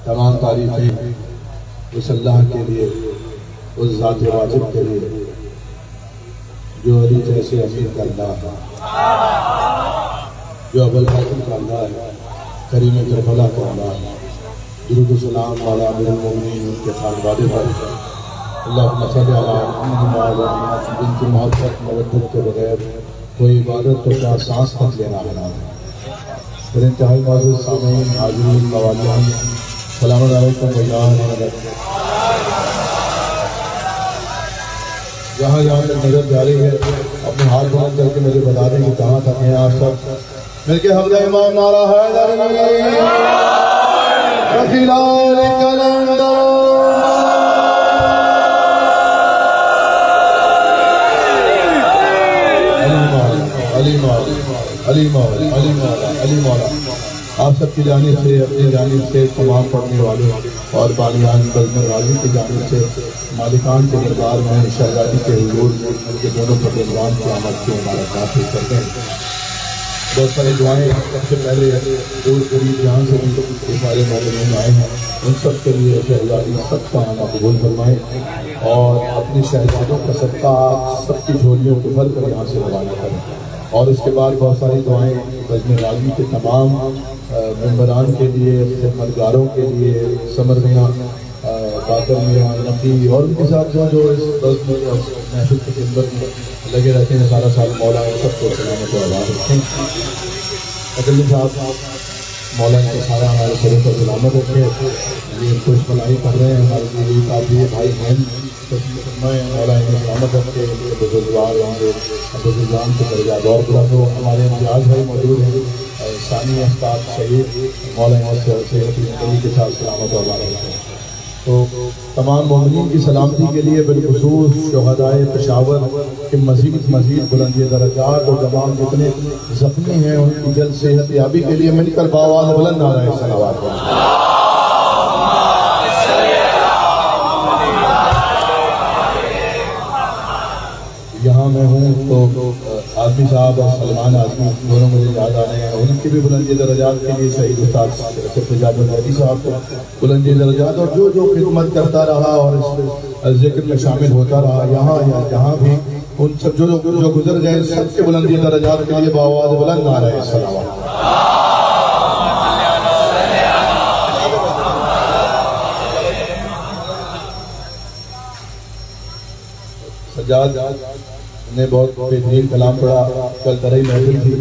तमाम तारीफ़ें उस अल्लाह के लिए, उस ज़ात वाजिब के लिए जो अली जैसे अमीर का अल्लाह है, जो अबुल कासिम का अल्लाह है, करीम करबला का अल्लाह है। दुरूद व सलाम वाला अमीरुल मोमिनीन उनके खानवादे पर अल्लाहुम्मा सल्ली अला मुहम्मद व अला जिनकी मोहब्बत मवद्दत के बगैर कोई इबादत तो क्या सांस तक लेना है। फिर इंतहाई मौजूद सामीन हाज़रीन मवालियान सलाम अलैकुम वयान। जहाँ जहाँ तक नजर जा रही है अपने हाथ बुलंद करके मुझे बता दें कि कहाँ तक हैं आप सब मिलके हमला इमाम नारा है अली मौला। आप सबकी जानिब से, अपनी जानिब से, तमाम पढ़ने वालों और बालियान बज़्म राज़ी की जानिब से मालिकान के दरबार में शहजादी के हुजूर के दोनों फतेहान की आमद की मुबारकबाद पेश करते हैं। बहुत सारी दुआएं सबसे पहले दूर करीब जहाँ से भी सारे मौजूद आए हैं उन सब के लिए शहजादी सबका आना कबूल फरमाएँ और अपनी शहजादों का सबका सबकी झोलियों को भर कर यहाँ से रवाना करें। और उसके बाद बहुत सारी दुआएं बज़्म राज़ी के तमाम मेंबरान के लिए, खिदमतगारों के लिए, समर मियाँ, बाकर मियाँ, नकी और उनके साथ जो इस बज़्म महफिल के अंदर लगे रहते हैं सारा साल। मौला सबको सलामत व आबाद रखें। अदल साहब मौला इनके सारा हमारे सरों पर सलामत रखे। ये खुश भलाई कर रहे हैं हमारे लिए काफ़ी भाई बहन मौला इन्हें सलामत रखे। बुजुर्गवार होंगे बुजुर्गान के दर्जा दौर पूरा तो हमारे इम्तियाज़ भाई मौजूद हैं, सानी अस्ताद शहीद मौला के साथ सलामत व आबाद रखें। तो तमाम मोमिनीन की सलामती के लिए बिलखुसूस शुहदाए पेशावर के मज़ीद बुलंदी दरजात और तमाम जितने ज़ख्मी हैं उनकी जल्द सेहत याबी के लिए मिलकर बावाज़ बुलंद नारे सलावत करें। यहाँ मैं हूँ तो आज़मी साहब और सलमान आज़मी दोनों मुझे याद आ रहे हैं। उनकी भी बुलंदी दरजात के लिए शहीद उस्ताद जाबी साहब को बुलंदी दरजात और जो जो खिदमत करता रहा और इस जिक्र में शामिल होता रहा यहाँ या जहाँ भी उन सब जो गुजर गए सबके बुलंदी दरजात के लिए बावाज़ बुलंद आ रहे हैं सलावत। सज्जाद ने बहुत बेहतरीन कलाम पढ़ा, कल तरह महफिल थी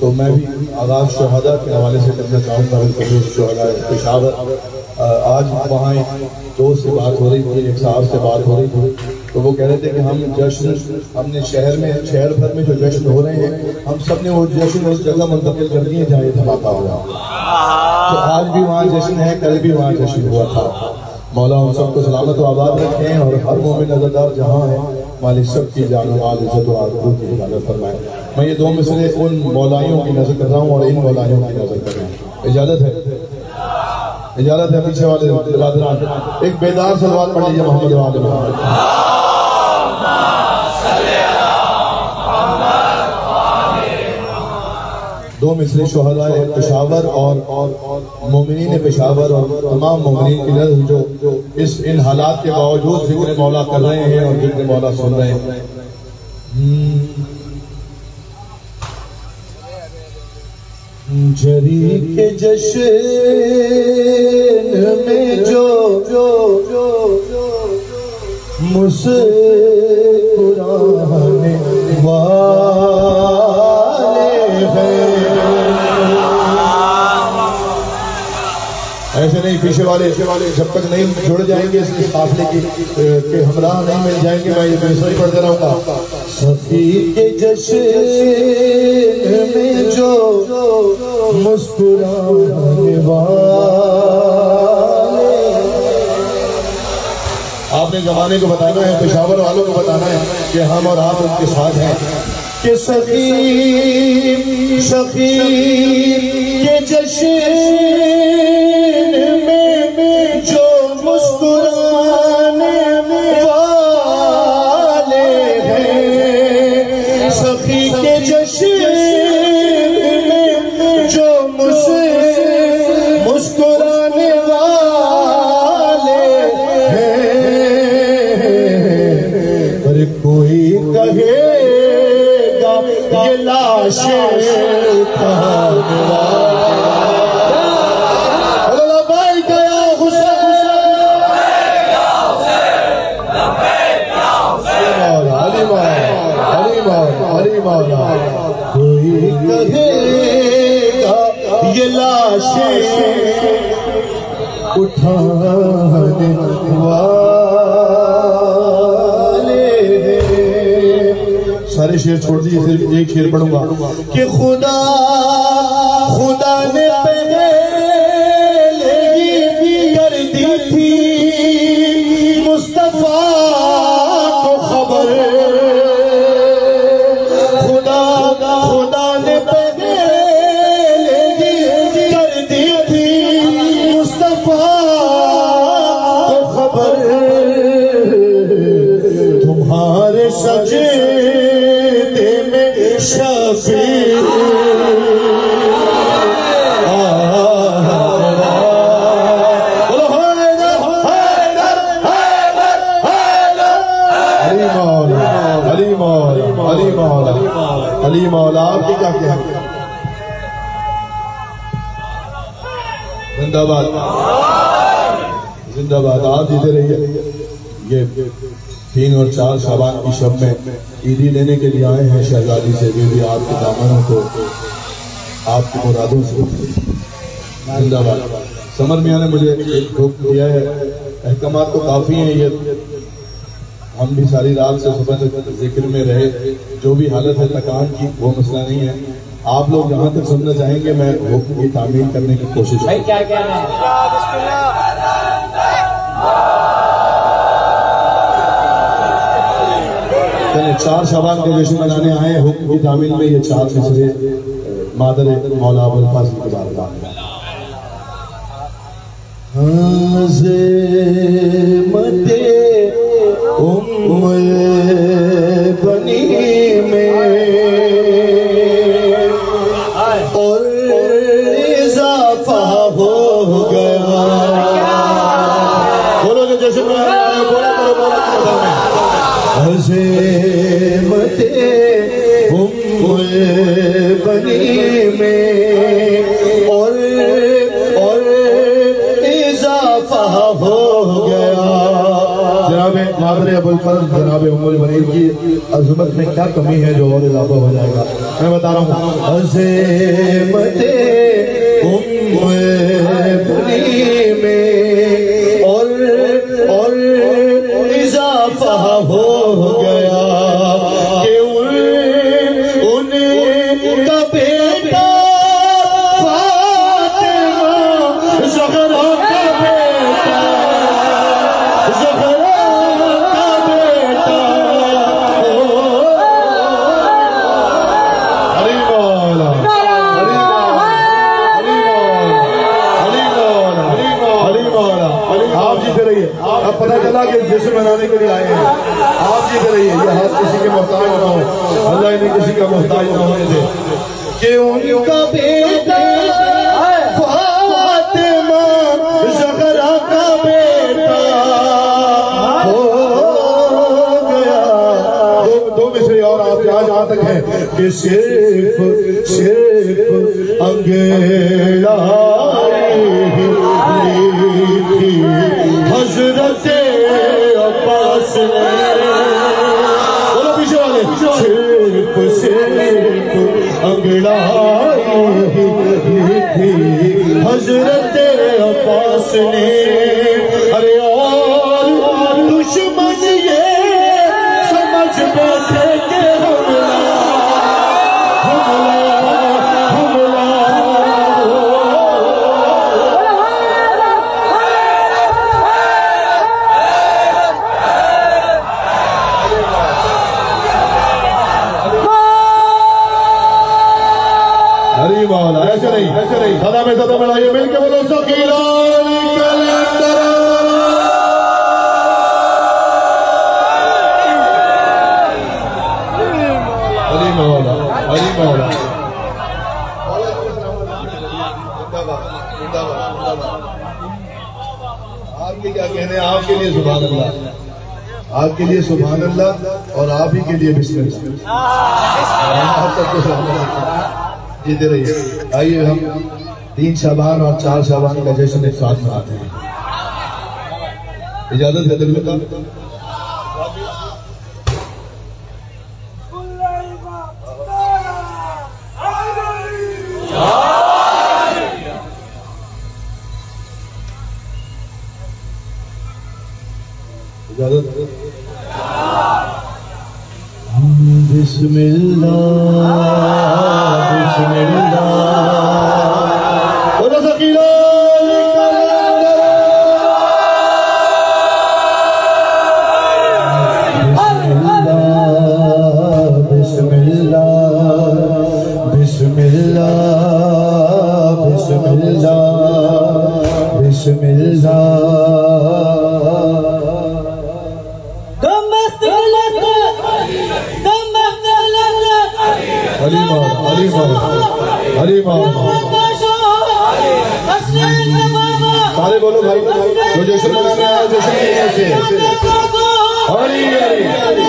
तो मैं भी आगाज़ शहादा के हवाले से करना चाहूँगा। शहादा पेशावर आज वहाँ एक दोस्त से बात हो रही थी, एक साहब से बात हो रही थी तो वो कह रहे थे कि हम जश्न हमने शहर भर में जो जश्न हो रहे हैं हम सब ने वो जश्न उस जगह मुंतकिल कर दिए जहाँ ये धमाका हुआ। तो आज भी वहाँ जश्न है, कल भी वहाँ जश्न हुआ था। मौला उन सबको सलामत व आबाद रखें और हर मोमिन नजरदार जहाँ है मालिक सब की जान माल इज्जत व आबरू की हिफाजत फरमाए। मैं ये दो मिसरे उन मौलाइयों की नजर कर रहा हूँ और इन मौलाइयों की नजर कर रहा हूँ। इजाजत है पीछे वाले एक बेदार सलवात पढ़ लीजिए मोहम्मद वाले दो मिसरे शुहदाए पेशावर और मोमिनीन पेशावर और तमाम मोमिनीन की नज़र जो इन हालात के बावजूद जिक्र मौला कर रहे हैं और जिक्र मौला सुन रहे हैं। जरी के जश्न में जो मुस्कुराने ऐसे नहीं पीछे वाले जब तक नहीं जुड़ जाएंगे इस काफिले के हमराह नहीं मिल जाएंगे। मैं ये ही पढ़ते रहूंगा। सफी के जश्न में जो मुस्कुराने वाले आपने जमाने को बताना है, पेशावर वालों को बताना है कि हम और आप उनके साथ हैं कि सफी के जश्न जो मुस्कुराने वाले हैं, सखी के जश्न लाशें उठाने वाला भाई गया अली मौला कोई कहेगा ये लाशें उठाने वाले। सारे शेर छोड़ दिए, सिर्फ एक शेर पढ़ूंगा कि खुदा खुदा ने पहले कर दी थी मुस्तफा को खबर, खुदा खुदा ने पहले कर दी थी मुस्तफा को खबर, तुम्हारे सजे शफीर अली मौला आपकी क्या कहना? जिंदाबाद जिंदाबाद। आप जीते रहिए। ये 3 और 4 शाबान की शब में ईदी लेने के लिए आए हैं शहजादी से, भी आपके दामनों को आपकी मुरादों से। जिंदाबाद। समर मियां ने मुझे एक हुक्म दिया है, अहकामात तो काफी हैं, ये हम भी सारी रात से सुबह तक जिक्र में रहे, जो भी हालत है थकान की वो मसला नहीं है। आप लोग जहां तक सुनना चाहेंगे मैं हुक्म की तामील करने की कोशिश करूंगा। क्या कहना है? 4 शाबान के जश्न मनाने आए हैं, हुक्म की तामील में ये 4 मिसरे मादर मौला अबुल फाज़िल के बारे में। मते बनी में और इजाफा हो गया। बोलो जो जश्न मनाने बोला करो, बोला करो। अज़ीमते बनी में और इजाफा हो गया। जनाब मादर अबुल फज़ल जनाब उम्मुल बनीन की अज़मत में क्या कमी है जो और इजाफा हो जाएगा? मैं बता रहा हूँ, अज़ीमते बनी में और इजाफा हो गया कि उनका बेटा फातिमा ज़हरा का बेटा, ज़हरा का बेटा अली मौला आप जीते रहिए। अब पता चला कि जश्न मनाने के लिए आए हैं, आप जीते रहिए। ये हाथ किसी के मोहताज ना हो, अल्लाह इन्हें किसी का मोहताज ना होने दे। कि उनका बेटा फातिमा ज़हरा का बेटा हो गया। दो मिसरे और आप जहाँ तक है कि सिर्फ अंगेला हज़रत अब्बास ने, बोलो पीछे वाले, सिर्फ अंगड़ाई थी हज़रत अब्बास ने। अरे और दुश्मन ये समझ बैठे कि ऐसे नहीं सदा में सदा बढ़ाइए, मिलके बोलो सकीला अली मौला अली मौला। आपके क्या कहने, आपके लिए सुभान अल्लाह, आपके लिए सुभान अल्लाह और आप ही के लिए बिस्मिल्लाह। आप सबको जीते रहिए। आइए हम 3 शाबान और 4 शाबान का जश्न एक साथ मनाते हैं। इजाजत है दिल का। बिस्मिल्लाह बिस्मिल्लाह सारे बोलो भाई, जो जश्न मनाने आया जश्न कैसे हरी हरी हरी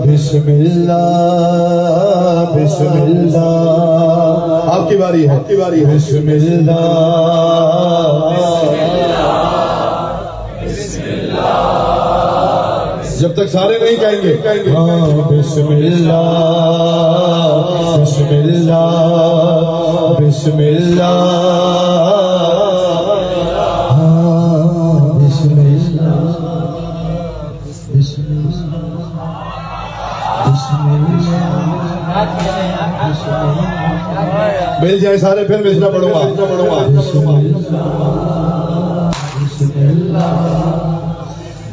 बिस्मिल्लाह बिस्मिल्लाह। आपकी बारी है, आपकी बारी है। बिस्मिल्लाह जब तक सारे नहीं कहेंगे हाँ बिस्मिल्लाह बिस्मिल्लाह बिस्मिल्लाह मिल जाए सारे फिर मिसरा पढ़ूंगा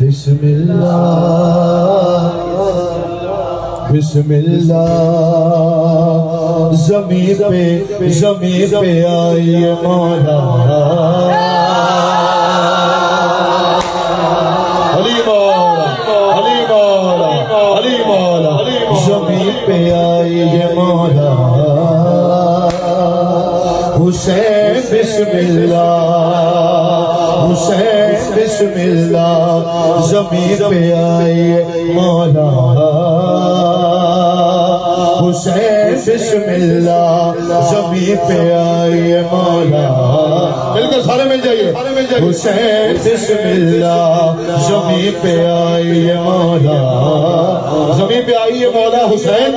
बिस्मिल्लाह बिस्मिल्लाह। ज़मीन पे आइए मौला अली मौला अली मौला अली मौला। ज़मीन पे आइए मौला हुसैन बिस्मिल्लाह हुसैन बिस्मिल्लाह। ज़मीन पे आइए मौला हुसैन बिस्मिल्लाह। ज़मीन पे आइए मौला मिलकर सारे मिल जाइए हुसैन बिस्मिल्लाह। ज़मीन पे आइए मौला ज़मीन पे आइए मौला हुसैन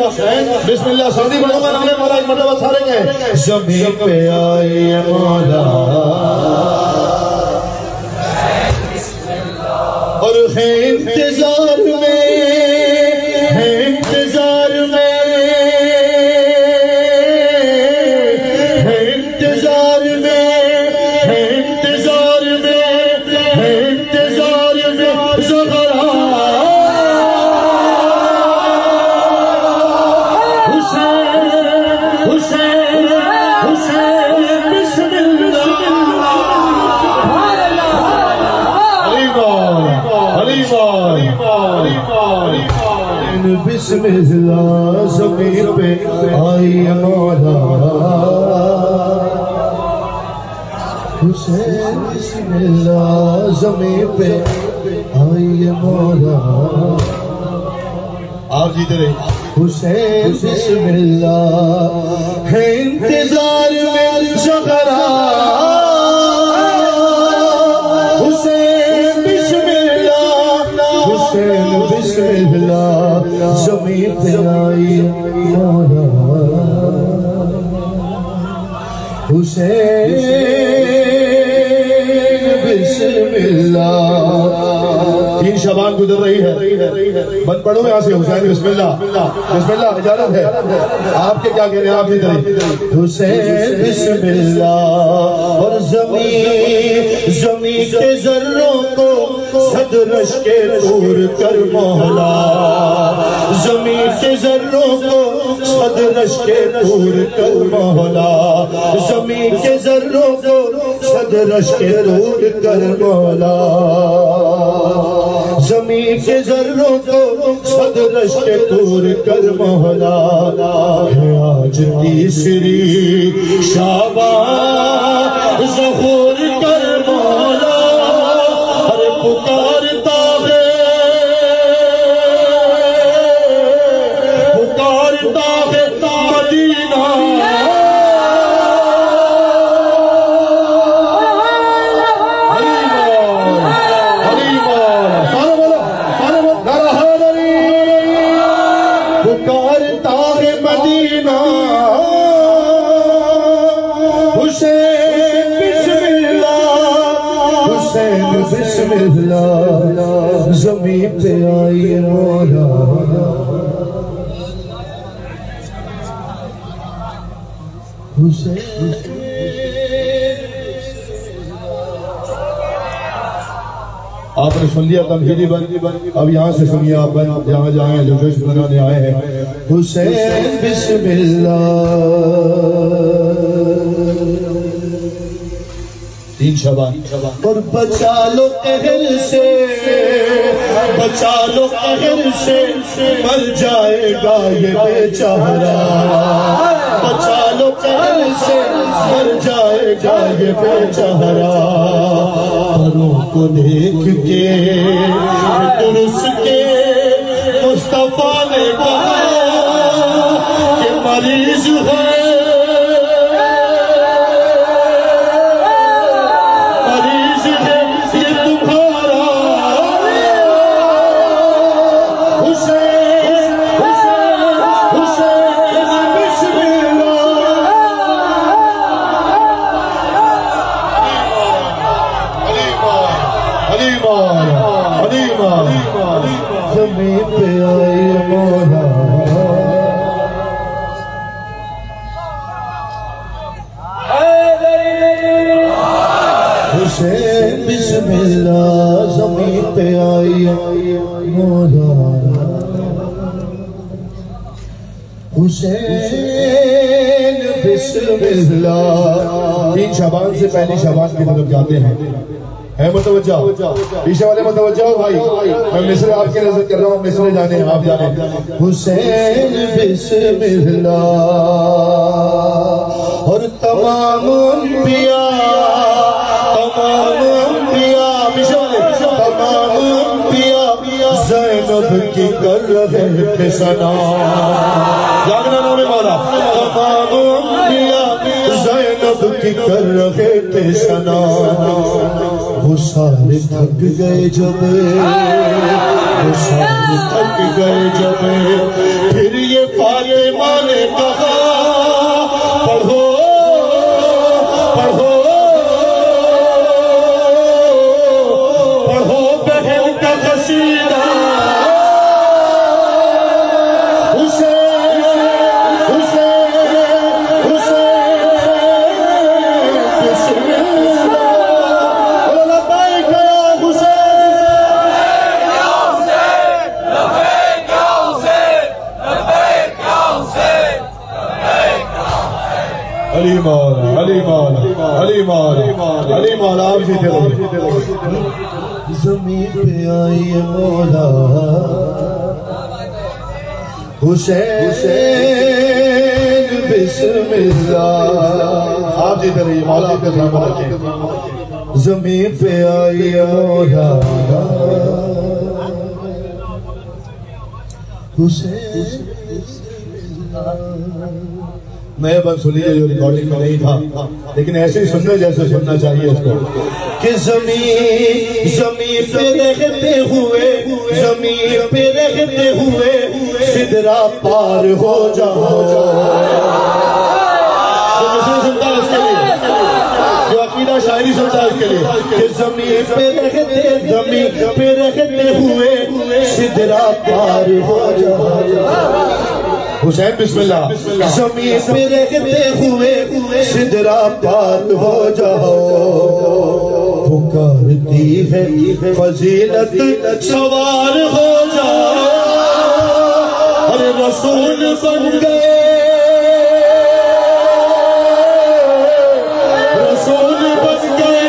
बिस्मिल्लाह। सर्दी बढ़ूंगा नाम मौला एक मतलब सारे गए। ज़मीन पे आइए मौला और है इंतजार में है इंतजार में है इंतजार में है इंतजार में है इंतजार में ज़हरा हुसैन हुसैन हुसैन बिस्मिल्लाह। बिस्मिल्लाह ज़मीन पे आइए मौला हुसैन बिस्मिल्लाह। ज़मीन पे आइए मौला आप जीते रहे हुसैन बिस्मिल्लाह। है इंतजार में ज़हरा हुसैन बिस्मिल्लाह। ज़मीन पे आइए मौला हुसैन बिस्मिल्लाह। 3 शाबान गुजर रही है बंद पढ़ो यहाँ से हुसैन बिस्मिल्लाह बिस्मिल्लाह। इजाजत है आपके क्या कहने आप ही करें हुसैन बिस्मिल्लाह। और ज़मीन के ज़र्रों को सदरश के तूर कर मौला, ज़मीन के ज़र्रों को सदरश के तूर कर मौला, ज़मीन के ज़र्रों को सदरश के तूर कर मौला, ज़मीन के ज़र्रों को सदरश के तूर कर मौला। आज तीसरी शाबान ज़हूर कर मौला, हर पुकारता है मदीना, पुकारता है मदीना। हुसैन बिस्मिल्लाह, हुसैन बिस्मिल्लाह, ज़मीन पे आई मौला। आपने सुन लिया तमहीदी बन, अब यहाँ से सुनिए आप जहाँ जाए जो जोश बनाने आए हैं। हुसैन बिस्मिल्लाह, 3 शबान। और बचा लो कहर से, बचा लो कहर से, मर जाएगा ये बेचारा, बचा लो कहर से, मर जाएगा ये बेचारा। परों को देख के तुरस के मुस्तफा ने कहा कि मरीज है, मरीज है ये तुम्हारा हुसैन, हुसैन, हुसैन बिस्मिल्लाह। ज़मीन पे आई मौला, हुसैन बिस्मिल्लाह, ज़मीन पे आई मौला, हुसैन बिस्मिल्लाह। 3 शबान से पहली शबान की तरफ जाते हैं। है मुतवज्जा, पीछे वाले मुतवज्जा हो भाई, मैं मिस्र आपकी नजर कर रहा हूँ, मिस्र जाने आप जाने। हुसैन बिस्मिल्लाह, और तमाम अंबिया, तमाम अंबिया, पीछे वाले तमाम अंबिया ज़ैनब की कर रहे थे सना, जागना नूरे मौला। तमाम अंबिया ज़ैनब की कर रहे थे सना, वो सारे थक गए जब, वो सारे थक गए जब, फिर ये फातिमा ने कहा पढ़ो पढ़ो पढ़ो बहन का कसीदा। अली मौला, अली मौला, अली मौला, अली मौला, आप जीते रहो। ज़मीन पे आई मौला, हुसैन बिस्मिल्लाह, आप जीते रहिए मौला, आपके सामने रखें। ज़मीन पे आई मौला, हुसैन। नया बंद सुनिए जो रिकॉर्डिंग में नहीं था, लेकिन ऐसे ही सुनना जैसे सुनना चाहिए इसको। कि ज़मीन ज़मीन पे रहते हुए, ज़मीन पे रहते हुए सिदरा पार हो जाओ। जो सुनता है उसके लिए, जो अकीदा शायरी सुनता है उसके लिए, कि ज़मीन पे रहते हुए सिदरा पार हो जाओ। हुसैन बिस्मिल्लाह, ज़मीन पे रहते हुए सिदरा पार हो जाओ। पुकारती है फजीलत सवार हो जाओ, अरे रसूल बन गए, रसूल बन गए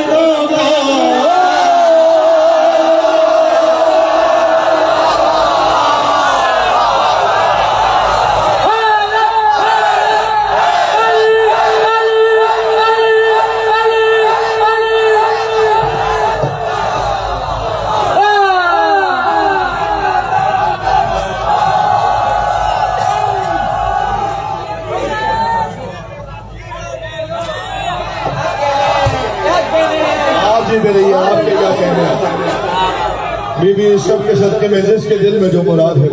आपके क्या कहना है? बीबी सब के सदके में जिसके दिल में जो मुराद है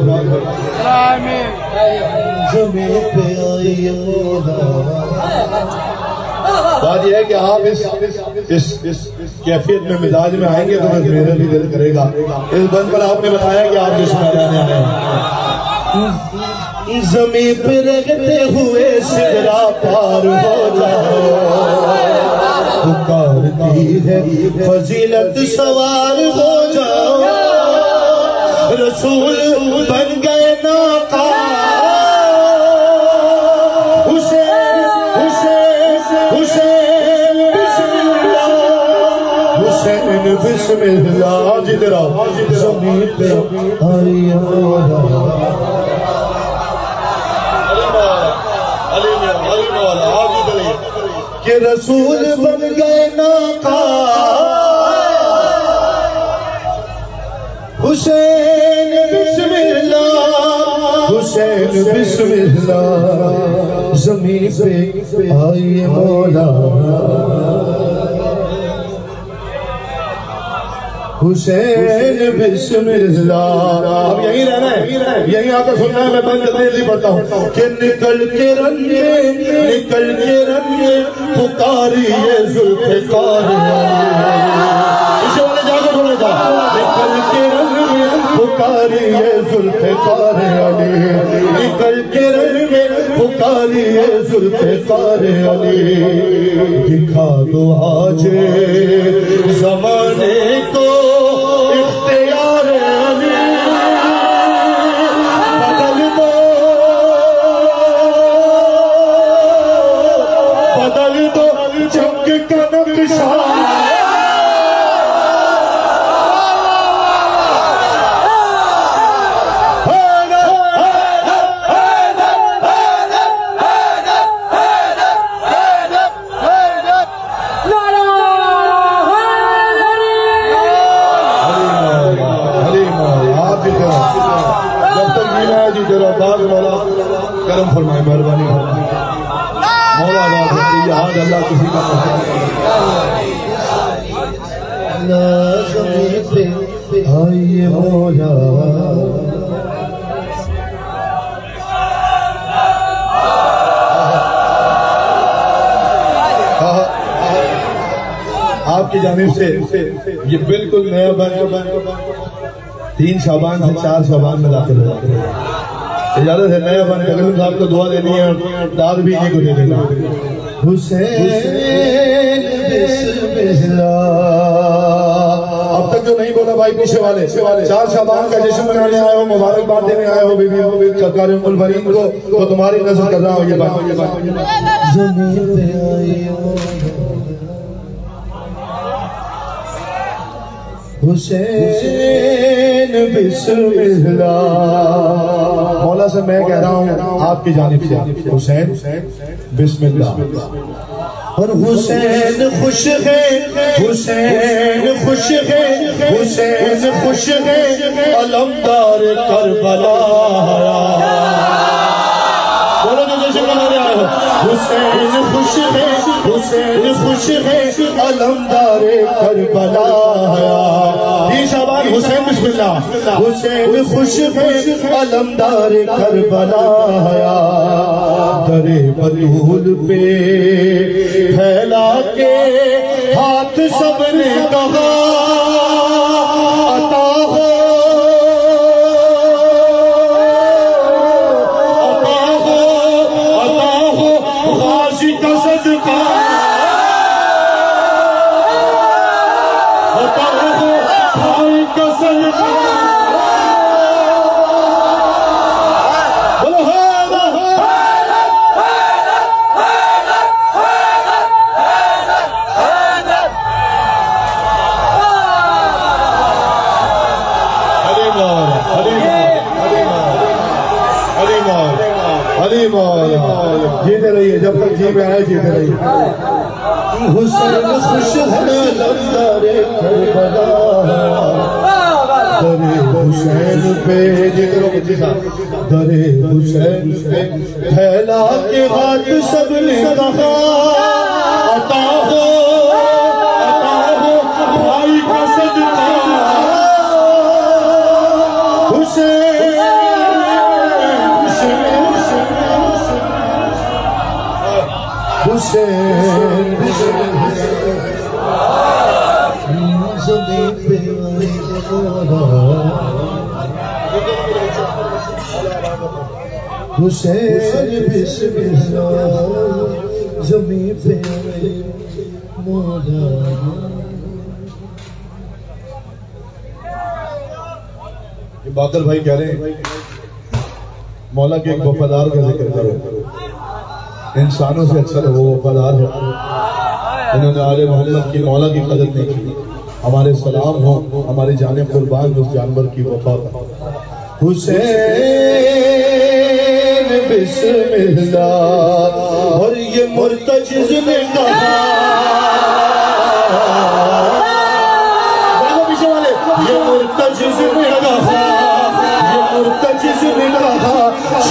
बात यह है कि आप इस कैफियत में मिजाज में आएंगे तो बस मेरा भी दिल करेगा। इस बंद पर आपने बताया कि आप जिस मैदान में आए जमीन पे रखते हुए सिगरा पार हो जाओ, पुकारती है फजीलत सवार हो जाओ, रसूल बन गए नाका, हुसैन हुसैन हुसैन बिस्मिल्लाह, हुसैन बिस्मिल्लाह। जिधर आओ जमीन पे कि रसूल बन गए नाका, हुसैन बिस्मिल्लाह, हुसैन बिस्मिल्लाह, ज़मीन पे आइए मौला, हुसैन बिस्मिल्लाह। अब यहीं रहना है, यहीं आकर सुनना है। मैं बंद जल्दी पढ़ता हूँ कि निकल के रंगे पुकारिए जुल्फ़िकार, इसे वाले जाकर बोले था, निकल के रंगे पुकारिए जुल्फ़िकार अली, निकल के रंगे पुकारिए जुल्फ़िकार अली, दिखा दो आज ज़माने को इख्तियार अली, बदल दो जंग का नक्शा, करम फरमाए, मेहरबानी फरमाए मौला बाप याद अल्लाह किसी का आइए मौला। आपकी जानिब से ये बिल्कुल नया बन 3 शाबान से 4 शाबान में दाखिल हो जाते हैं। इजाजत है नया बन कलीम साहब को दुआ देनी है और दाद भी इन्हीं को दे देना। हुसैन बिस्मिल्लाह। अब तक जो नहीं बोला भाई पीछे वाले 4 शाबान का जश्न मनाने आए हो, मुबारकबाद देने आए हो बीबी सरकार उम्मुल बरीन को, तो तुम्हारी नजर कर रहा हो ये बात। हुसैन बिस्मिल्लाह। मौला से मैं कह रहा हूँ आपकी जानिब से हुसैन बिस्मिल्लाह। और हुसैन खुश है, हुसैन खुश है, हुसैन खुश है, अलमदार करबला। बोलो जो जश्न मनाने आए हो। हुसैन खुश है, हुसैन खुश है, अलमदार करबला। हुसैन बिस्मिल्लाह। हुसैन खुश है, अलमदार करबला। दरे बतूल पे फैला के हाथ सबने कहा अता हो, अता हो, अता हो गाजी का सदका। जीते रहिए, जब तक जी में आए जीते रहिए। हुसैन खुश है दरे हुसैन पे जिक्र दरे हुसैन पे फैला के हाथ सबने कहा अता हो भाई का सदका हुसैन हुसैन ज़मीन पे हुसैन बिस्मिल्लाह ज़मीन पे मौला। ये बादल भाई कह रहे हैं मौला के एक वफादार का जिक्र करो। इंसानों से अच्छा वो वफादार है। इन्होंने आले मोहम्मद की मौला की कदर नहीं की। हमारे सलाम हो हमारी जाने कुर्बान उस जानवर की वफा पर। हुसैन बिस्मिल्लाह और ये मुर्तजिज़ ने कहा पीछे वाले ये मुर्तजिज़ ने कहा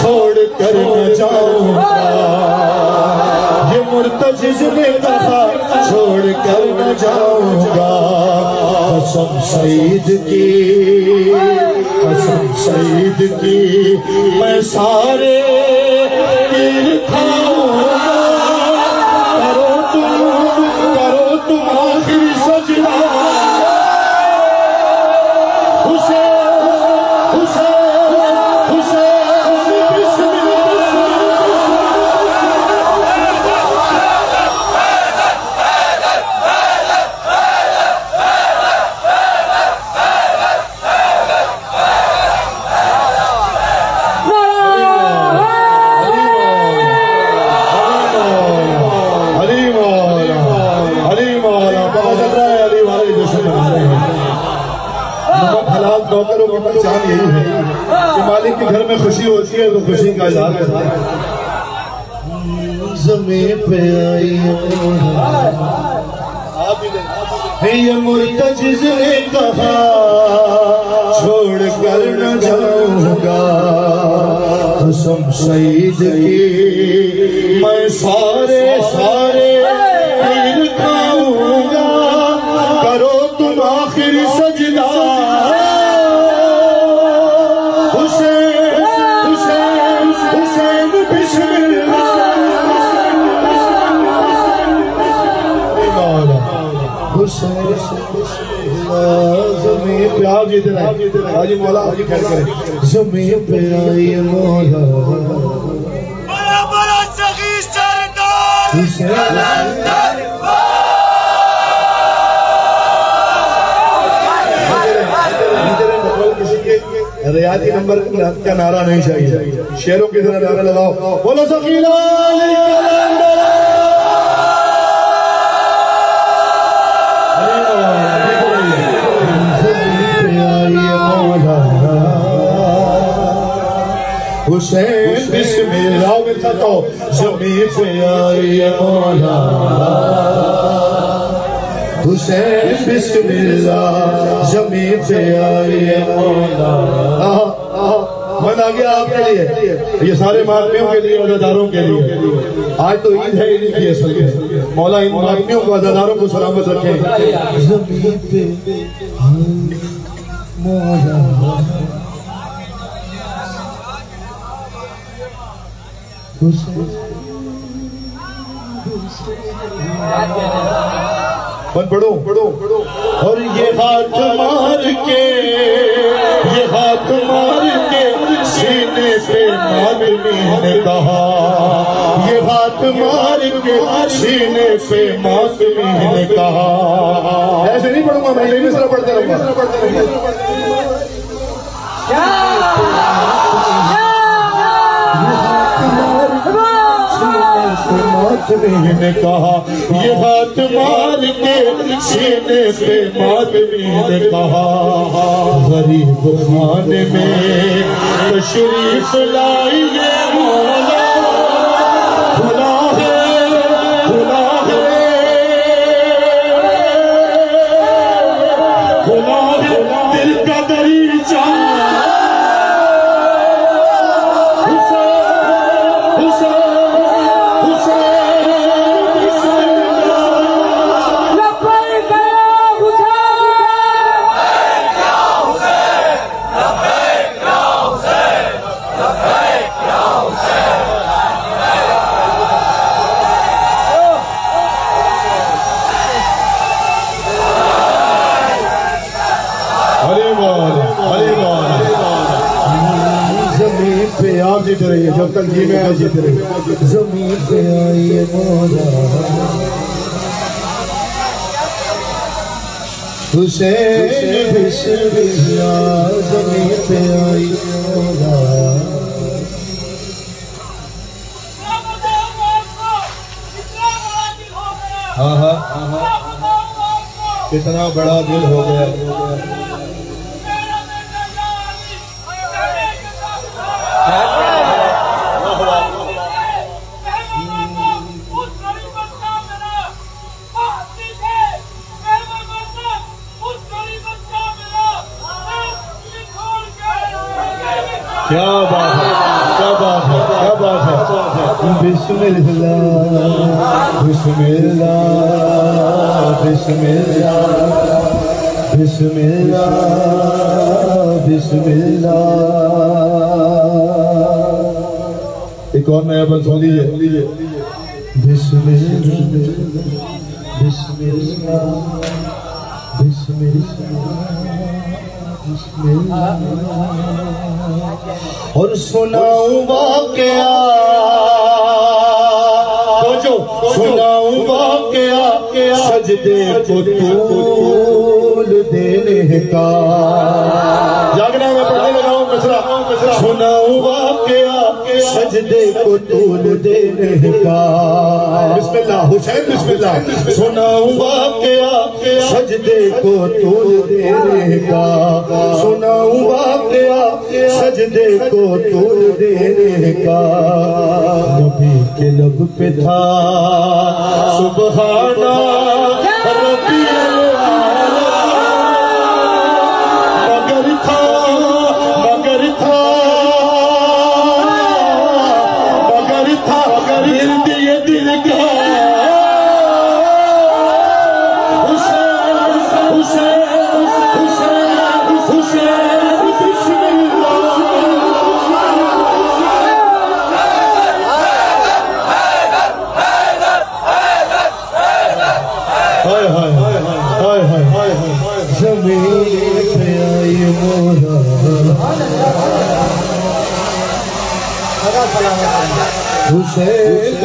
छोड़ कर न जाऊंगा। ये मुर्तजिज़ ने कहा छोड़ कर न जाऊंगा। कसम सईद की मैं सारे तीर खाऊंगा। करो तुम आखिरी सजना। नौकरों की पहचान यही है कि मालिक के घर में खुशी होती है तो खुशी का इजहार करता है। ज़मीन पे आई ये मुर्तजिज़ ने कहा छोड़ कर न जाऊंगा। कसम सईद की मैं सारे तीर खाऊंगा। करो तुम आखिरी सजदा। ज़मीन पे आप जीते रहे हाजी मौला हाजी खैर करे। ज़मीन पे आई मौला बड़ा सगी सरदार किसी के रियाती नंबर का नारा नहीं चाहिए। शेरों की तरह नारा लगाओ बोलो सकीला हुसैन बिस्मिल्लाह में था तो ज़मीन पे आई मौला। हुसैन बिस्मिल्लाह ज़मीन पे आई मौला। मन आ गया आपके लिए, ये सारे मातमियों के लिए अज़ादारों के लिए। आज तो ईद है, ईद की असल में मौला इन मातमियों को अज़ादारों को सलामत रखे। ज़मीन पे आई मौला पढ़ो और ये हाथ मार के सीने पे मालूमी ने कहा। ये हाथ मार के सीने पे मालूमी ने कहा। ऐसे नहीं पढ़ूंगा मैं, ये भी सारा पढ़ते रहूंगा। ने कहा ये हाथ मार के सीने पे मादनी ने कहा गरीब खाने में तशरीफ लाइए मौला खुला है खुला है खुला है दिल का दरीचा आप जीत रही है जब तक जी में जीत रही जमीन पे आई मौला हुसैन बिस्मिल्लाह जमीन पे आई मौला हाँ हाँ कितना बड़ा दिल हो गया क्या बात है क्या बात है क्या बात है बिस्मिल्लाह बिस्मिल्लाह बिस्मिल्लाह बिस्मिल्लाह बिस्मिल्लाह एक और नया बंद सुन लीजिए बिस्मिल्लाह बिस्मिल्लाह बिस्मिल्लाह और सुनाऊं वाकया सुनाऊं वाकया सजदे को तूल देने का जागना मैं पढ़ने लगा हूँ मिसरा सुनाऊं वाकया सजदे को तूल देने का बिस्मिल्लाह हुसैन बिस्मिल्लाह सुनाऊं वाकया सजदे को तूल देने का सुनाऊं वाकया सजदे को तूल देने का नबी के लब पे था सुबहाना रब्बी मगर था मगर था मगर था दिल दिए दिल का हुसैन हुसैन हुसैन हुसैन हाय हाय हाय हाय हाय हाय जमीन पे आई मोरा हुसैन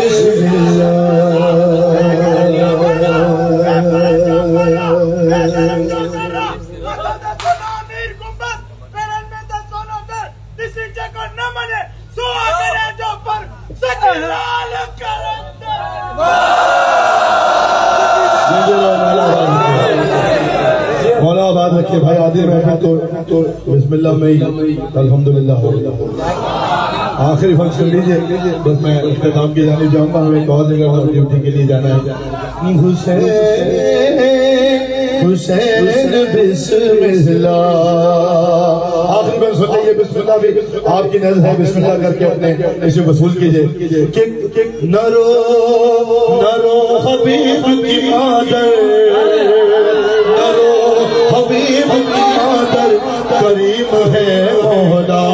मौला आबाद रखिए भाई आदिल महफिल तो बिस्मिल्लाह में ही अल्हम्दुलिल्लाह हो गया आखिरी फंक्शन लीजिए बस मैं इख्तिताम की जाने जाऊंगा हमें बहुत जगह ड्यूटी के लिए जाना है हुसैन हुसैन बिस्मिल्लाह आखिरी में सुनिए बिस्मिल्लाह भी आपकी नजर है बिस्मिल्लाह करके अपने इसे वसूल कीजिए किक नरो नरो हबीब की मादर नरो हबीब की मादर करीम है मौला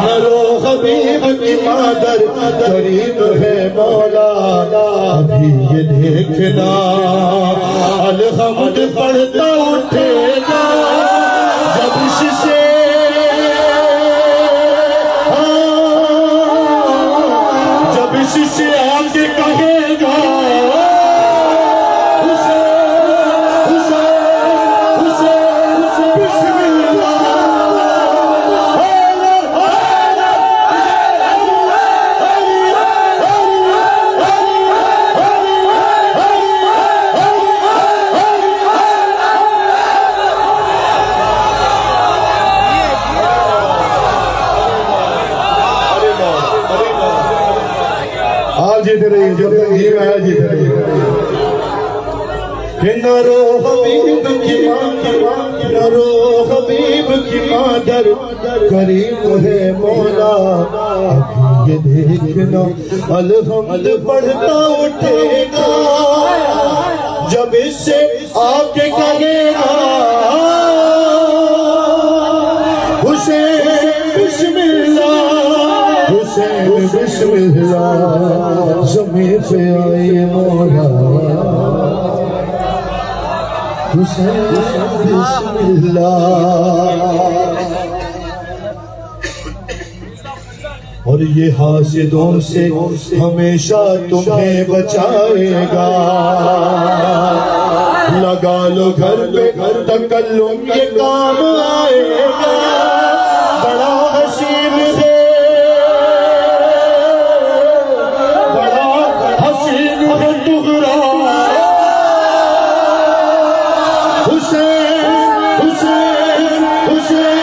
नरो हबीब की मादर करीम है मौला अभी ये देखना अलहमद पढ़ता उठेगा जब शिशे जब शिशे आके कहेगा हुसैन हुसैन हुसैन बिस्मिल्लाह जीते रहिए, जब तक जी में आया जीते रहिए। कि न रो हबीब की माँ, न रो हबीब की माँ, दर करीब है मौला। ये देखना अलहम्द बढ़ता उठेगा, जब इससे आके कहेगा हुसैन बिस्मिल्लाह, हुसैन बिस्मिल्लाह, ज़मीन पे आए मौला, हुसैन बिस्मिल्लाह। और ये हासिदों से हमेशा तुम्हें बचाएगा। लगा लो घर पे तकल्लुम ये काम आएगा। बड़ा हसीन है, बड़ा हसीन है तुगरा, हुसैन हुसैन हुसैन।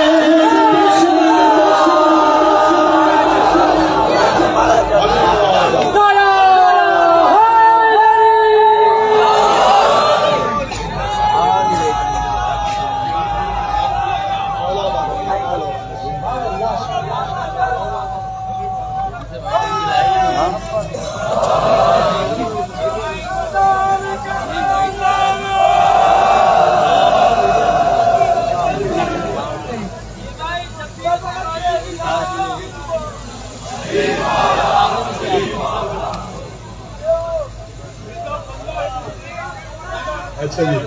अच्छा जी,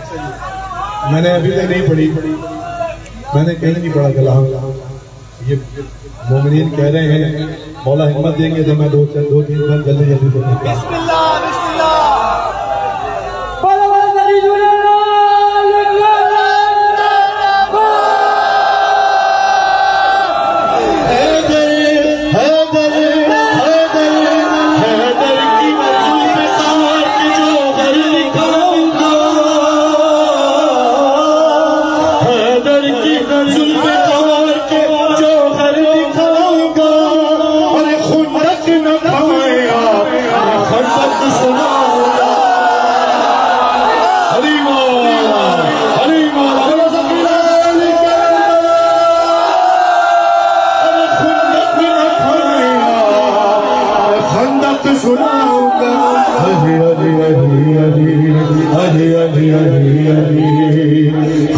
मैंने अभी तक नहीं पढ़ी, मैंने कहीं नहीं पढ़ा कलाम। ये मोमिनीन कह रहे हैं मौला हिम्मत देंगे तो मैं दो तीन बार जल्दी जल्दी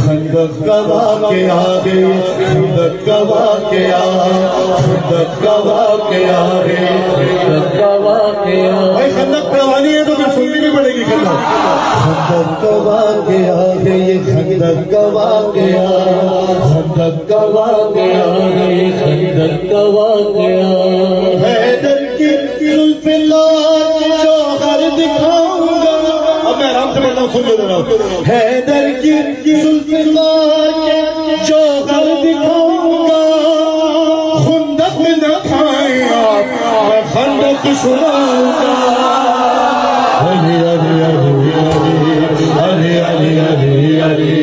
खंदक गवा के आगे, खंदक गवा के आगे, खंदक गवा के आगे, खंदक गवा के आगे। भाई खंदक गवानी है तो फिर सुननी भी पड़ेगी। खंदक गवा के आगे, ये खंदक गवा के आगे, खंदक गवा के आगे, खंदक गवा के आगे। हैदर की जुल्फ़े लाल जौहर दिखाऊंगा। अब मैं आराम से बोल रहा हूँ, सुन लो जरा। हैदर की जुल्फ़े लाल जौहर दिखाऊंगा। खुंदक न खाए आप, मैं खंदक सुनाऊंगा। अरे अरे अरे अरे अरे अरे अरे अरे अरे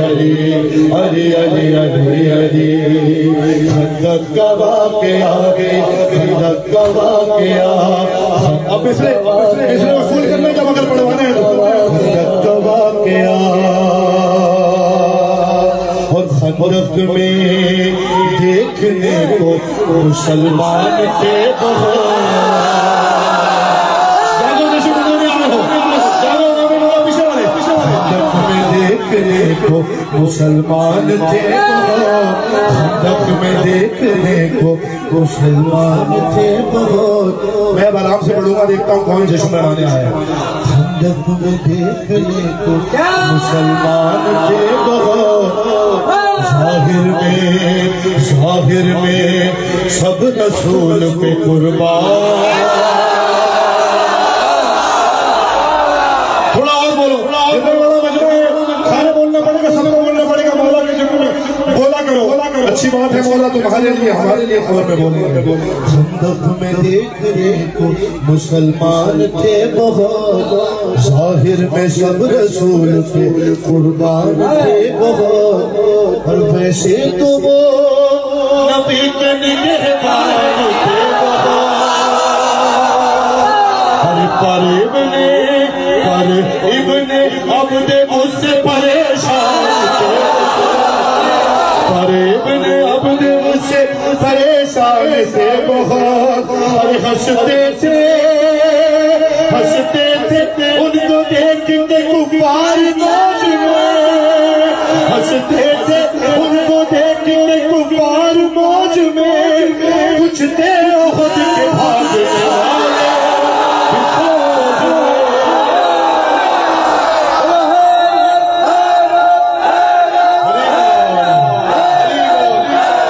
अरे अरे अरे अरे अरे खंदक गवा के आगे, खंदक गवा के आगे। अब इसलिए वसूल करने जब अगर पढ़वाना है तो खंदक गवा के आगे। और खंदक में देखने को मुसलमान थे बहुत। देखने को मुसलमान थे, खंदक में देखने को मुसलमान थे बहुत। मैं आराम से पढ़ूंगा, देखता हूँ कौन जश्न मनाने आया। खंदक में देखने को मुसलमान थे बहुत। जाहिर में सब रसूल पे कुर्बान। थोड़ा और बोलो, सारे बोलना पड़ेगा, सबको बोलना पड़ेगा। मौला के जिक्र में बोला करो, अच्छी बात है। मौला तुम्हारे लिए हमारे लिए खबर में बोलेंगे। खंदक में देखने को मुसलमान थे बहुत। जाहिर में सब रसूल पे कुर्बान थे बहुत। और वैसे तो वो नबी के निगहबान थे बहुत। पर इब्ने अब्द मुझसे परेशान थे, पर इब्ने अब्द मुझसे परेशान थे बहुत, और हंसते थे उनको देख के कुफार मौज में, हंसते थे उनको देख के कुफार मौज में, कुछ थे खुद के भागने वाले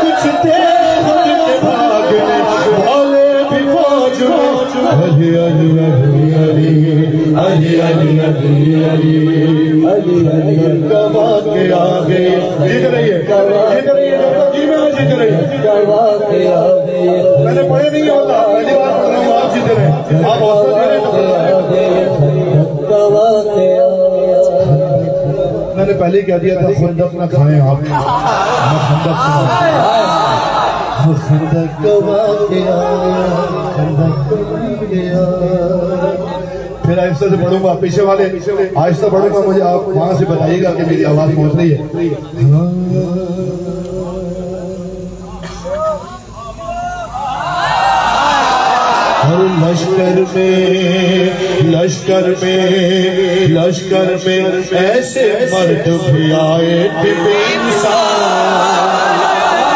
कुछ थे खुद के भागने वाले भी फौज में। अली अली अली अली अली अली अली अली अली कबा के आगे जीत रही है, जीत रही है, जीत रही है, मैंने पढ़े नहीं होता, पहली बार पढ़ रहा हूँ, आप जीत रहे हैं, आप हौसला दे रहे हैं। मैंने पहले कह दिया था खंदक ना खाएं आप, खंदक फिर आहिस्ता से पढ़ूंगा, पीछे वाले आहिस्ता पढ़ूंगा, मुझे आप वहां से बताइएगा कि मेरी आवाज पहुंच रही है। हर लश्कर में ऐसे मर्द भी आए थे बेमिसाल।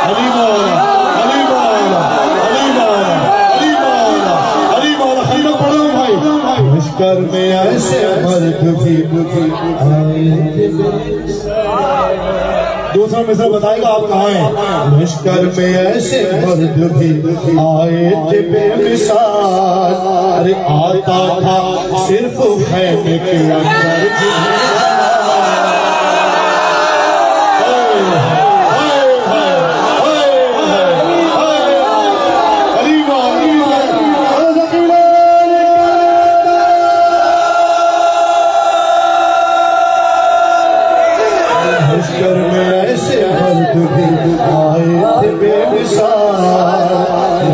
अली मौला अली मौला अली मौला अली मौला अली मौला, खंदक पढ़ो भाई। लश्कर में ऐसे मर्द भी आए थे बेमिसाल। दूसरा मिसरा बताएगा आप कहाँ हैं। लश्कर में ऐसे मर्द भी आए थे बेमिसाल, अरे आता था सिर्फ खैमे के अंदर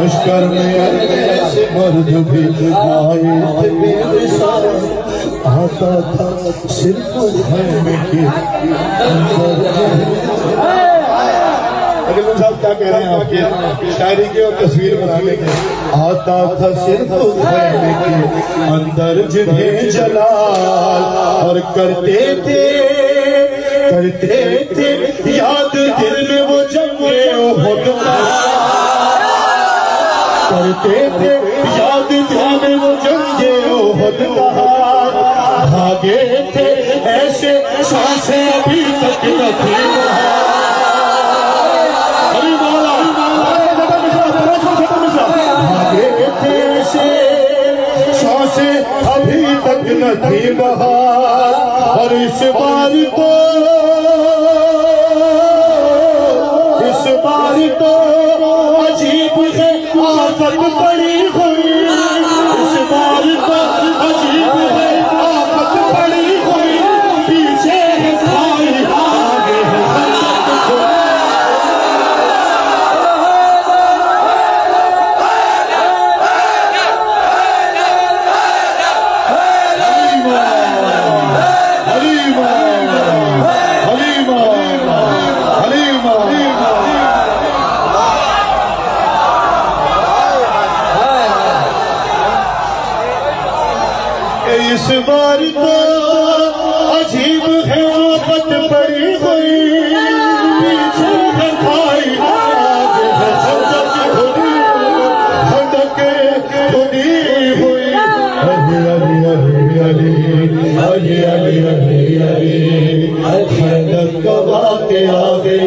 लश्कर में ऐसे मर्द भी आए थे बेमिसाल, आता था सिर्फ खैमे के अंदर। अगर साहब क्या कह रहे हैं आपके शायरी के और तस्वीर बनाने के, आता था सिर्फ खैमे के अंदर जिन्हें जलाल, और करते थे याद दिल में वो जंगे उहद, करते थे याद दिल में वो जंगे उहद, भागे थे ऐसे सांसें अभी तक न थी। भागे थे ऐसे सांसें अभी तक न थी बहार, और इस बार तो अजीब है आफत पड़ी हुई, इस बार तो अजीब है आफत पड़ी हुई, पीछे है खाई आगे है इस बार तो अजीब है आफत पड़ी हुई, पीछे है खाई आगे है खंदक खुदी हुई। अली अली अली अली अली अली अली खंदक कवा के आगे,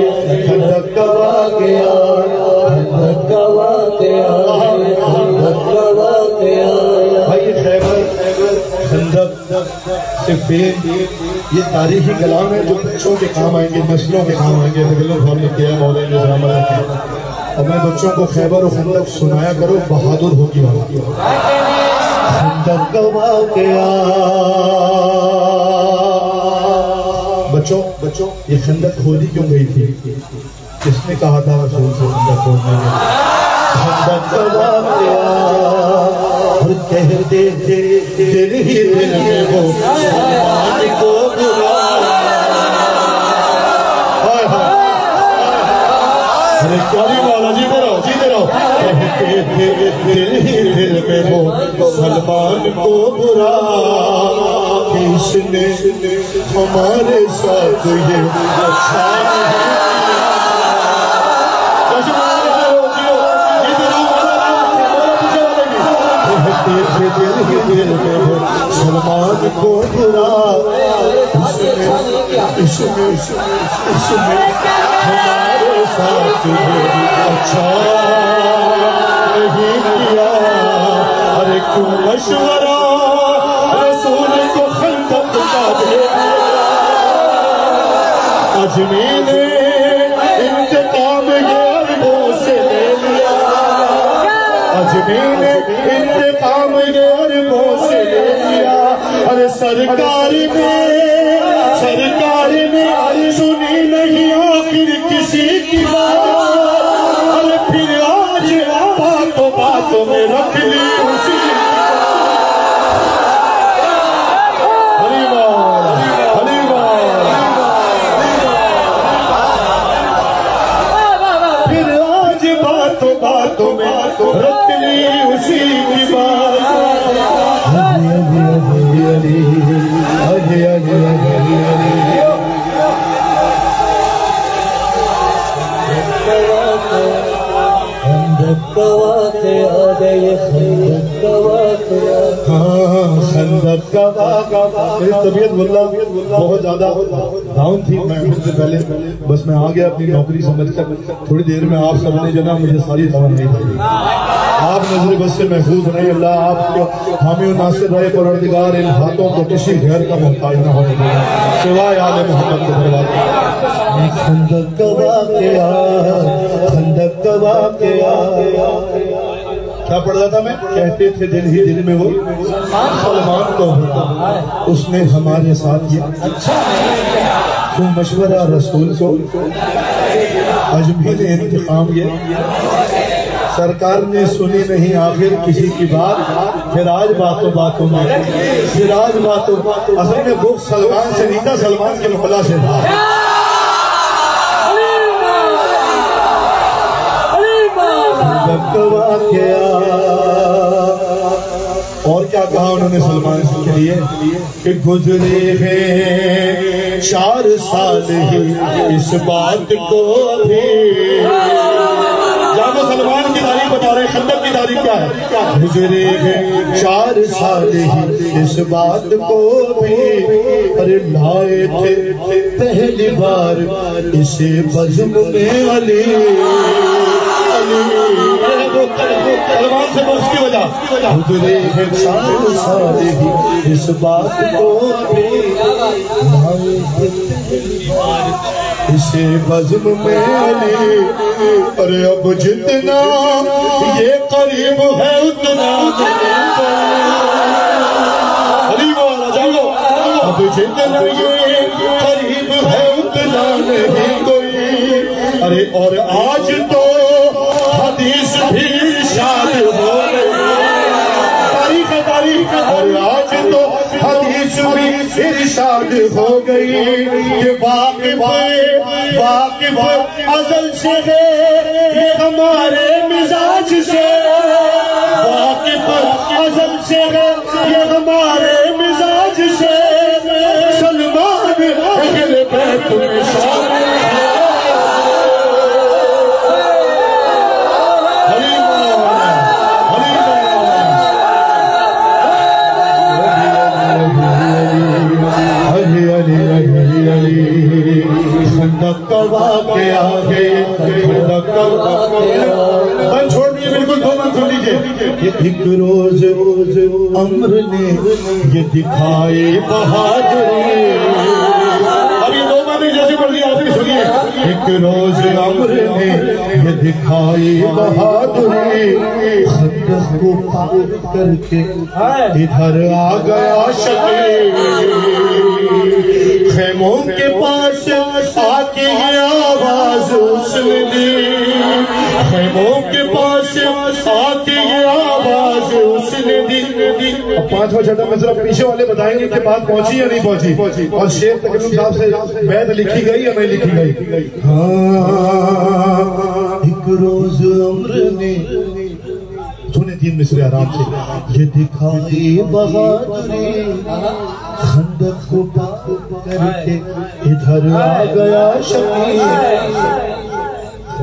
खंदक कवा के आगे, खंदक कवा के आगे, खंदक कवा के आगे। भाई खैबर खंदक सिफ़ीन ये तारीखी कलाम है जो बच्चों के काम आएंगे, नस्लों के काम आएंगे। और मैं बच्चों को खैबर और खंदक सुनाया करो, बहादुर होगी खंदक गवा गया। बच्चों ये खंदक खोदी क्यों गई थी? किसने कहा था रसूल से खंदक खोदने के? खंदक गवा गया, और कहते थे दिल ही दिल में वो सलमान को बुरा। अरे क्यारी वाला जीते रहो जीते रहो। कहते थे दिल ही दिल में वो सलमान को बुरा, इसने हमारे साथ ये अच्छा सलमान को बुरा, इसमें हमारे साथ अच्छा नहीं किया। अरे क्यों मशवरा रसूल को खंदक का दे, अजमी ने इंतकाम अरबों से ले लिया, अजमी ने इंतकाम अरबों से ले लिया। अरे सरकार में सुनी नहीं आखिर किसी की बात। अरे फिर आज बातों में रख ली उसी। फिर आज बातों में रख ली उसी की बात। मेरी तबीयत बहुत ज्यादा डाउन थी। मैं से पहले बस मैं आ गया अपनी नौकरी समझकर। थोड़ी देर में आप सबने जो ना मुझे सारी खबर नहीं दी। आप नजर बस से महफूज रहे। अल्लाह आपको हामी और नासिर रहे। परवरदिगार इन हाथों को किसी गैर का मोहताज न होने देगा सिवाय आले मोहम्मद को बर्बाद। खंदक का वाक़या, खंदक का वाक़या क्या पढ़ रहा था मैं? कहते थे दिल ही दिल में वो सलमान को होता, उसने हमारे साथ ये अच्छा क्यों मशवरा रसूल को, अजमी ने इंतकाम ये। सरकार ने सुनी नहीं आखिर किसी की बात। फिर आज बातों में असल में बुक सलमान से नहीं था, सलमान के मुखला से था। और क्या कहा उन्होंने सलमान के लिए कि गुजरे हैं 4 साल ही इस बात को अभी। जानो सलमान की तारीफ बता रहे हैं, खंदक की तारीफ क्या है? गुजरे हैं 4 साल ही इस बात को भी। अरे लाए थे पहली बार इसे बज़्म में अली, सलमान से उसकी वजह गुजरे हैं 4 साल ही इस बात को भी। इसे बज़्म में अली। अरे अब जितना ये करीब है उतना अली वाला जाओ। अब जितना ये करीब है उतना नहीं कोई। अरे और आज तो हदीस भी शाद हो गई, तारीख और आज तो हदीस भी इरशाद हो गई कि वाकिफ अज़ल से है ये हमारे मिजाज से। वाकिफ अज़ल से है ये हमारे मिजाज से। सलमान अहले बैत में शामिल के आगे बंद छोड़ दिए बिल्कुल। 2 मिनट सुन लीजिए। एक रोज अम्र ने ये दिखाए बहादुरी। अभी 2 मिनट जैसे पढ़ दिया आपने सुनिए। एक रोज अम्र ने ये दिखाई बहादुरी। खंदक को पार करके इधर आ गया शकील। खेमों के पास आके ये आवाज उसने दी। खेमों के पास आके ये आवाज उसने दी। पांचवा छठा में सिर्फ पीछे वाले बताएंगे कि बात पहुंची या नहीं पहुंची, और शेर तकरीबन साहब से बैत लिखी गई या नहीं लिखी गई। हाँ एक रोज उम्र ने, सुने 3 मिसरे आराम से। ये दिखाई बहादुरी खंदक को पार करके इधर आ गया शकीर।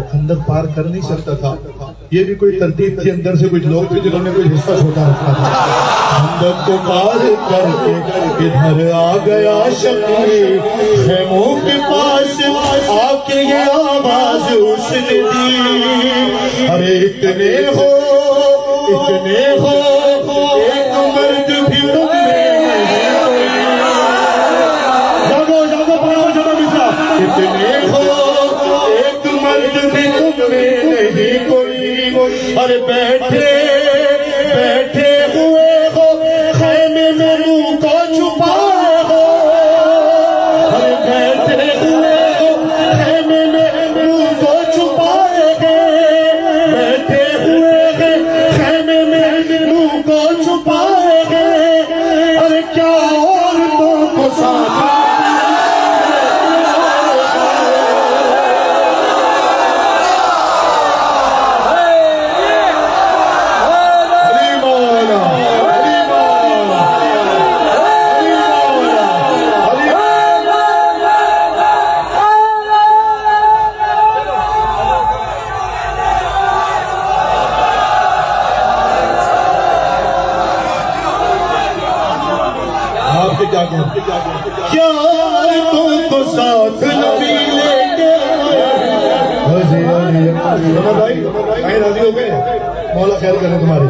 खंदक पार कर नहीं सकता था, ये भी कोई तरतीब थी, अंदर से कुछ लोग थे जिन्होंने कोई हिस्सा छोटा रखा था। खंदक को पार करके इधर आ गया शकीर, खेमों के पास आके ये आवाज उसने दी, अरे इतने हो एक मर्द भी तुम में जागो जागो पढ़ो जरा मिश्रा, इतने हो एक मर्द भी तुम में नहीं कोई, अरे बैठे हुए हो खेमे में मुंह को छुपाए हो, अरे बैठे हुए हो खेमे में मुंह को छुपाए हैं, बैठे हुए हैं खेमे में मुंह को छुपाए हैं, अरे क्या औरतों को साथ क्या तुमको साथ नबी लेके भाई राजी हो गए, मौला खैर करे तुम्हारे।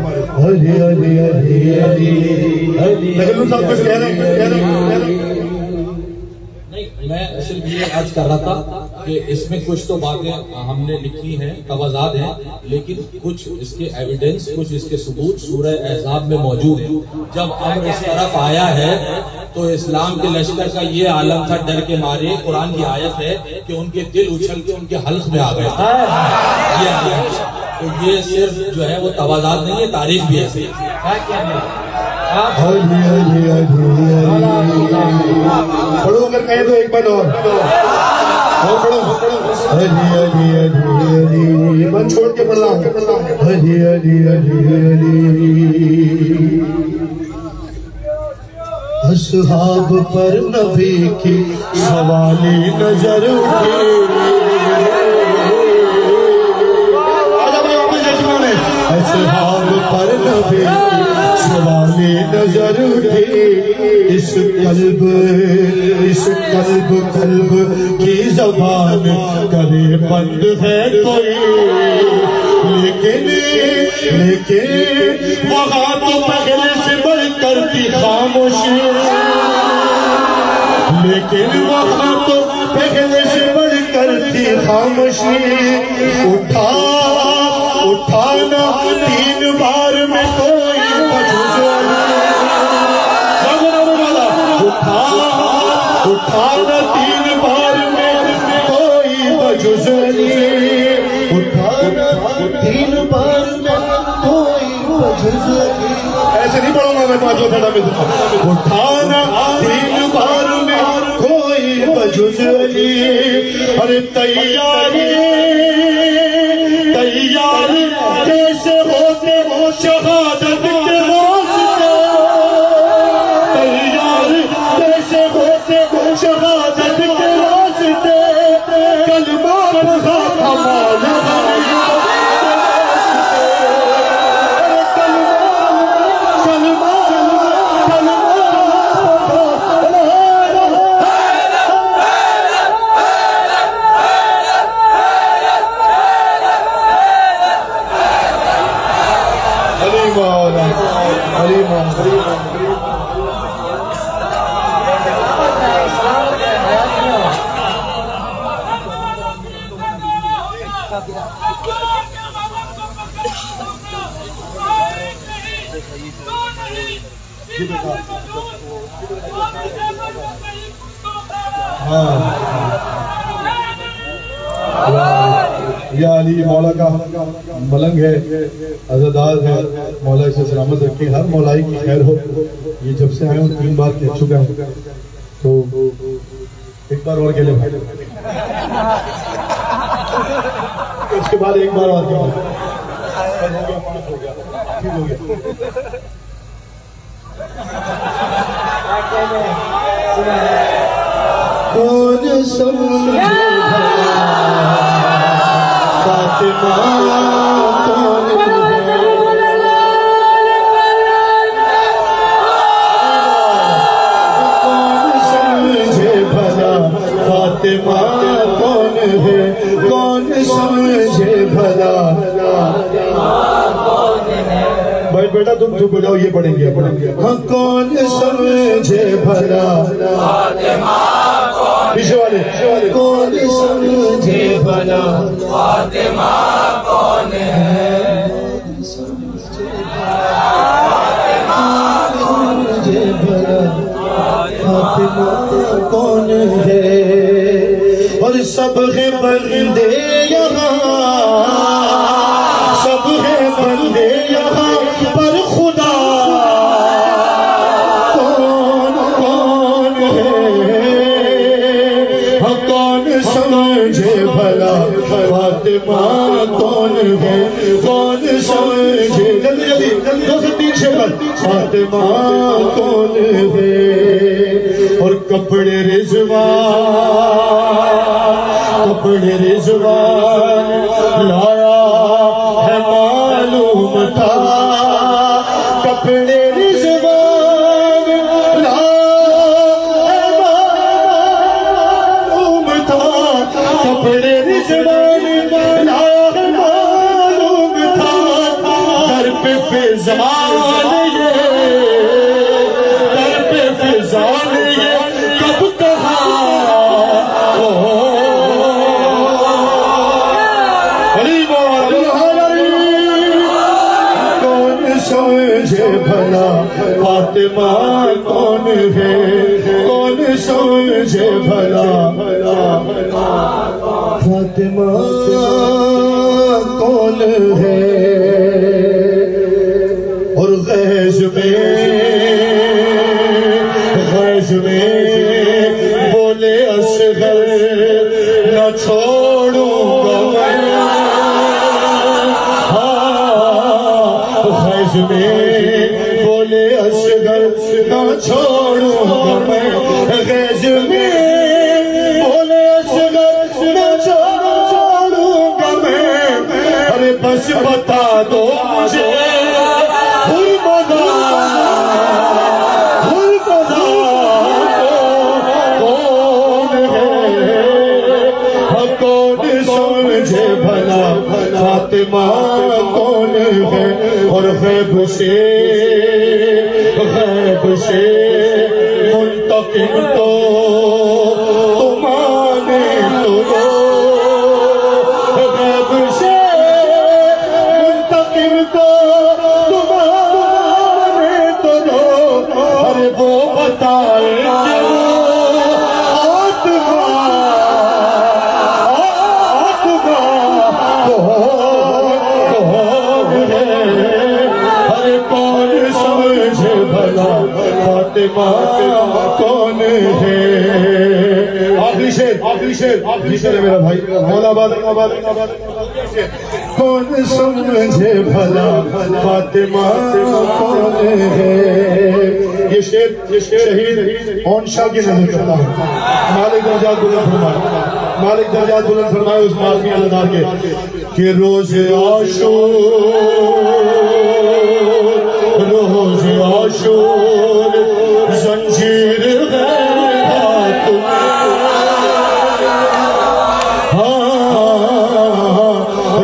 लेकिन साहब कुछ कह रहे हैं। नहीं, मैं सिर्फ ये आज कर रहा था कि इसमें कुछ तो बातें हमने लिखी हैं, तवाज़ात हैं, लेकिन कुछ इसके एविडेंस, कुछ इसके सबूत सूरह अहज़ाब में मौजूद हैं। जब अम्र इस तरफ आया है तो इस्लाम के लश्कर का ये आलम था, डर के मारे कुरान की आयत है कि उनके दिल उछल के उनके हल्क में आ गए। ये तो ये सिर्फ जो है वो तवाज़ात नहीं है, तारीख भी है। पढ़ो अगर कहें तो एक बार और पढ़ो। मन छोड़ के पढ़ रहा असहाब पर नबी की सवाली नजर उठी, असहाब पर नबी सवाली नजर उठी, इस कल्ब की जबान करे बंद है कोई, लेकिन वहाँ तो पहले से बढ़कर थी खामोशी, लेकिन वहाँ तो पहले से बढ़कर थी खामोशी। उठाना 3 बार में कोई उठाना 3 बार में कोई बजुज़नी, उठाना 3 बार में कोई बजुज़नी। ऐसे नहीं पढ़ूंगा मैं 5 घंटा में। उठाना 3 बार में कोई बजुज़नी, अरे तैयारी कैसे होते हो शहादत के वास्ते, तैयार कैसे होते हो शहादत के वास्ते, कलमा पढ़ा हमारा हाँ या अली मौला का मलंग है, अज़ादार है, मौला इसे सलामत रखे, हर मौलाई की खैर हो। ये जब से आए हूँ 3 बार कह चुका है, तो एक बार और कह ले भाई, उसके बाद एक बार और कह, ठीक हो गया। कौन समझे फातिमा कौन समझे भला फातिमा कौन है, कौन समझे भला। भाई बेटा तुम चुप हो जाओ, ये पढ़ेंगे। हाँ कौन समझे भला पीछे वाले, कौन समझे भला फातिमा कौन है, समझे भला फातिमा कौन है। और सब है बंदे यहाँ, सब है बंदे यहाँ, पर खुदा कौन कौन है। हाँ कौन समझे भला फातिमा कौन है, कौन समझे, जल्दी जल्दी 2 से 3 शेर फातिमा कौन है। और कपड़े रिजवान लाया है मालूम था, कपड़े रिजवान लाया है मालूम था, कपड़े रिजवान लाया है मालूम था। दर पे फिजान ये, दर पे फिजान ये कब कहा। समझे भला फातिमा कौन है, कौन समझे भला फातिमा कौन है। और गैज़ में बोले असगर न छोड़ूंगा मैं, में बोले असगर न छोड़ूंगा मैं, गैज़ में बोले असगर न छोड़ूंगा मैं। अरे बस बता दो मुझे कौन है, कौन समझे भला फातिमा कौन है। और गैब से मुंतकिम तो माने तो रो, गैब से मुंतकिम तो माने तो रो। अरे वो बताए फातिमा कौन है। आखिरी शेर है मेरा भाई मौलाबाद। कौन समझे भला फातिमा कौन है। ये शेर शहीद ओन शाह की नजर करता है। मालिक दर्जात बुलंद फरमाए, मालिक दर्जात बुलंद फरमाए उस माफी अल्लाह के रोज आशूर जंजीर है हाथ में,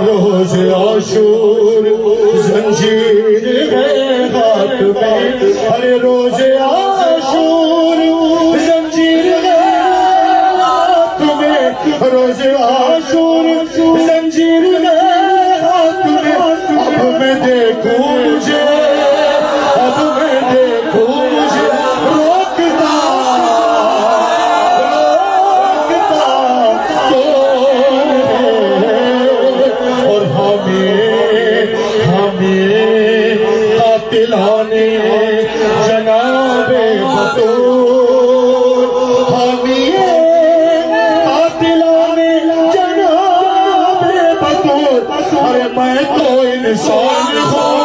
रोज आशूर जंजीर है हाथ में। अरे रोज आशूर जंजीर है हाथ में, रोज आशूर जंजीर है हाथ में। अब मैं देखूं मुझे, अब मैं देखूं मुझे रोकता कौन है। कातिलाने जनाबे बतूर, हामिए कातिलाने जनाबे बतूर। अरे मैं तो इंसान हूँ